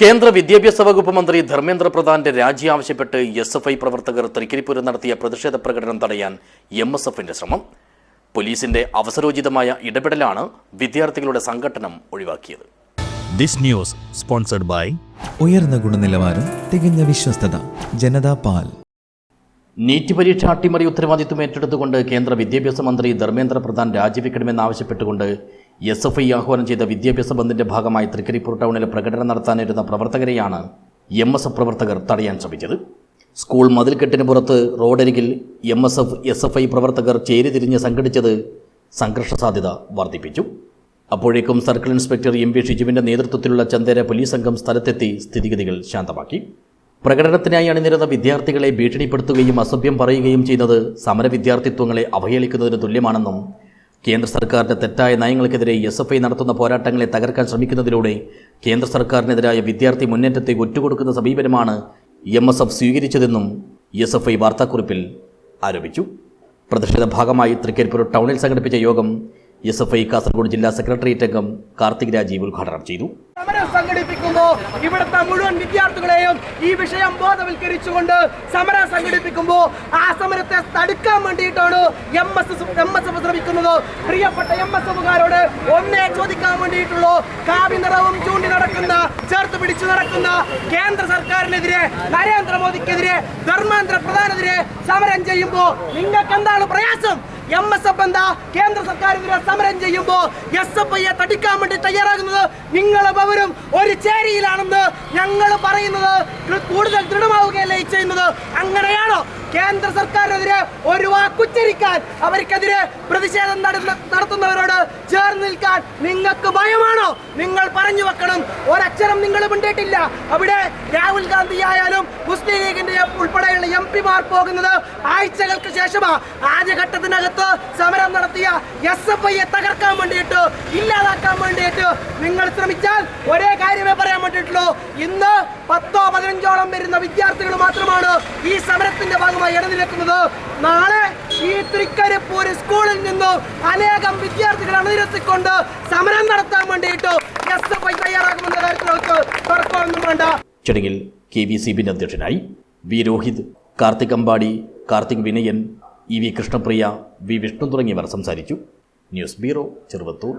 കേന്ദ്ര വിദ്യാഭ്യാസ വകുപ്പ് മന്ത്രി ധർമ്മേന്ദ്ര പ്രധാന്റെ രാജി ആവശ്യപ്പെട്ട് എസ്എഫ്ഐ പ്രവർത്തകർ തൃക്കരിപ്പൂരിൽ നടത്തിയ പ്രതിഷേധ പ്രകടനം തടയാൻ എംഎസ്എഫിന്റെ ശ്രമം. പോലീസിന്റെ അവസരോചിതമായ ഇടപെടലാണ് വിദ്യാർത്ഥികളുടെ സംഘട്ടനം ഒഴിവാക്കിയത്. ദിസ് ന്യൂസ് സ്പോൺസർഡ് ബൈ ഉയർന്ന ഗുണനിലവാരം, തികഞ്ഞ വിശ്വസ്തത, ജനതാ പാൽ. നീറ്റ് പരീക്ഷ അട്ടിമറി ഉത്തരവാദിത്വം ഏറ്റെടുത്തുകൊണ്ട് കേന്ദ്ര വിദ്യാഭ്യാസ മന്ത്രി ധർമ്മേന്ദ്ര പ്രധാൻ രാജിവെക്കണമെന്നാവശ്യപ്പെട്ടുകൊണ്ട് എസ്എഫ്ഐ ആഹ്വാനം ചെയ്ത വിദ്യാഭ്യാസ ബന്ദിന്റെ ഭാഗമായി തൃക്കരിപ്പൂർ ടൗണിൽ പ്രകടനം നടത്താനിരുന്ന പ്രവർത്തകരെയാണ് എംഎസ്എഫ് പ്രവർത്തകർ തടയാൻ ശ്രമിച്ചത്. സ്കൂൾ മതിൽക്കെട്ടിന് പുറത്ത് റോഡരികിൽ എസ്എഫ്ഐ പ്രവർത്തകർ ചേരിതിരിഞ്ഞ് സംഘടിച്ചത് സംഘർഷ സാധ്യത വർദ്ധിപ്പിച്ചു. അപ്പോഴേക്കും സർക്കിൾ ഇൻസ്പെക്ടർ എം വി ഷിജുവിന്റെ നേതൃത്വത്തിലുള്ള ചന്ദേര പോലീസ് സംഘം സ്ഥലത്തെത്തി സ്ഥിതിഗതികൾ ശാന്തമാക്കി. പ്രകടനത്തിനായി അണിനിരുന്ന വിദ്യാർത്ഥികളെ ഭീഷണിപ്പെടുത്തുകയും അസഭ്യം പറയുകയും ചെയ്യുന്നത് സമര വിദ്യാർത്ഥിത്വങ്ങളെ അവഹേളിക്കുന്നതിന് തുല്യമാണെന്നും കേന്ദ്ര സർക്കാരിന്റെ തെറ്റായ നയങ്ങൾക്കെതിരെ എസ്എഫ്ഐ നടത്തുന്ന പോരാട്ടങ്ങളെ തകർക്കാൻ ശ്രമിക്കുന്നതിലൂടെ കേന്ദ്ര സർക്കാരിനെതിരായ വിദ്യാർത്ഥി മുന്നേറ്റത്തെ ഒറ്റുകൊടുക്കുന്ന സമീപനമാണ് എംഎസ്എഫ് സ്വീകരിച്ചതെന്നും എസ്എഫ്ഐ വാർത്താക്കുറിപ്പിൽ ആരോപിച്ചു. പ്രതിഷേധ ഭാഗമായി തൃക്കരിപ്പൂർ ടൗണിൽ സംഘടിപ്പിച്ച യോഗം എസ്എഫ്ഐ കാസർഗോഡ് ജില്ലാ സെക്രട്ടേറിയറ്റ് അംഗം കാർത്തിക് രാജീവ് ഉദ്ഘാടനം ചെയ്തു. സമരം സംഘടിപ്പിക്കുമ്പോൾ ഇവിടുത്തെ മുഴുവൻ വിദ്യാർത്ഥികളെയും ഈ വിഷയം ബോധവൽക്കരിച്ചുകൊണ്ട് സമരം സംഘടിപ്പിക്കുമ്പോൾ ആ സമരത്തെ തടുക്കാൻ വേണ്ടിയിട്ടാണ് എംഎസ്എഫ് ശ്രമിക്കുന്നത്. പ്രിയപ്പെട്ട എംഎസ്എഫുകാരോട് ഒന്നേ ചോദിക്കാൻ വേണ്ടിയിട്ടുള്ളൂ. കാവി നിറവും ചൂണ്ടി നടക്കുന്ന, ചേർത്ത് പിടിച്ചു നടക്കുന്ന കേന്ദ്ര സർക്കാരിനെതിരെ, നരേന്ദ്രമോദിക്കെതിരെ, ധർമ്മേന്ദ്ര പ്രധാനെതിരെ സമരം ചെയ്യുമ്പോൾ നിങ്ങൾക്ക് എന്താണ് പ്രയാസം? എംഎസ്എഫ് എന്താ കേന്ദ്ര സർക്കാരിനെതിരെ സമരം ചെയ്യുമ്പോൾ എസ്എഫ്ഐയെ തടിക്കാൻ വേണ്ടി തയ്യാറാകുന്നത് നിങ്ങൾ അവരും ഒരു ചേരിയിലാണെന്ന് ഞങ്ങൾ പറയുന്നത് കൂടുതൽ ദൃഢമാവുകയല്ലേ ചെയ്യുന്നത്? അങ്ങനെയാണോ കേന്ദ്ര സർക്കാരിനെതിരെ ഒരു വാക്കുച്ചരിക്കാൻ, അവർക്കെതിരെ പ്രതിഷേധം നടത്തുന്നവരോട് ചേർന്ന് നിൽക്കാൻ നിങ്ങൾക്ക് ഭയമാണോ? നിങ്ങൾ പറഞ്ഞു വെക്കണം. ഒരക്ഷരം നിങ്ങൾ മിണ്ടിയിട്ടില്ല. അവിടെ രാഹുൽ ഗാന്ധി ആയാലും മുസ്ലിം ലീഗിന്റെ ഉൾപ്പെടെയുള്ള എംപിമാർ പോകുന്നത് ആഴ്ചകൾക്ക് ശേഷമാണ്. ആദ്യഘട്ടത്തിനകത്ത് സമരം നടത്തിയ എസ്എഫ്ഐയെ തകർക്കാൻ വേണ്ടിയിട്ട്, ഇല്ലാതാക്കാൻ വേണ്ടിയിട്ട് നിങ്ങൾ ശ്രമിച്ചാൽ ഒരേ കാര്യമേ പറയാൻ വേണ്ടിയിട്ടുള്ളൂ. ഇന്ന് 10-15ഓളം വരുന്ന വിദ്യാർത്ഥികൾ മാത്രമാണ് ഈ സമരത്തിന്റെ ഭാഗമായി ഇടനിൽക്കുന്നത്. നാളെ ഈ തൃക്കരിപ്പൂർ സ്കൂളിൽ നിന്നും അനേകം വിദ്യാർത്ഥികൾ അണിനിരത്തിക്കൊണ്ട് സമരം നടത്താൻ വേണ്ടിയിട്ട് എസ്എഫ്ഐ തയ്യാറാകുമെന്ന കാര്യത്തിലേക്ക് തർക്കമൊന്നും വേണ്ട. ചടങ്ങിൽ KVCB അധ്യക്ഷനായി V Rohit, Karthik Ambadi, Karthik Vinayan, EV Krishnapriya, V Vishnu തുടങ്ങിയവർ സംസാരിച്ചു. News bureau, Cheruvathur.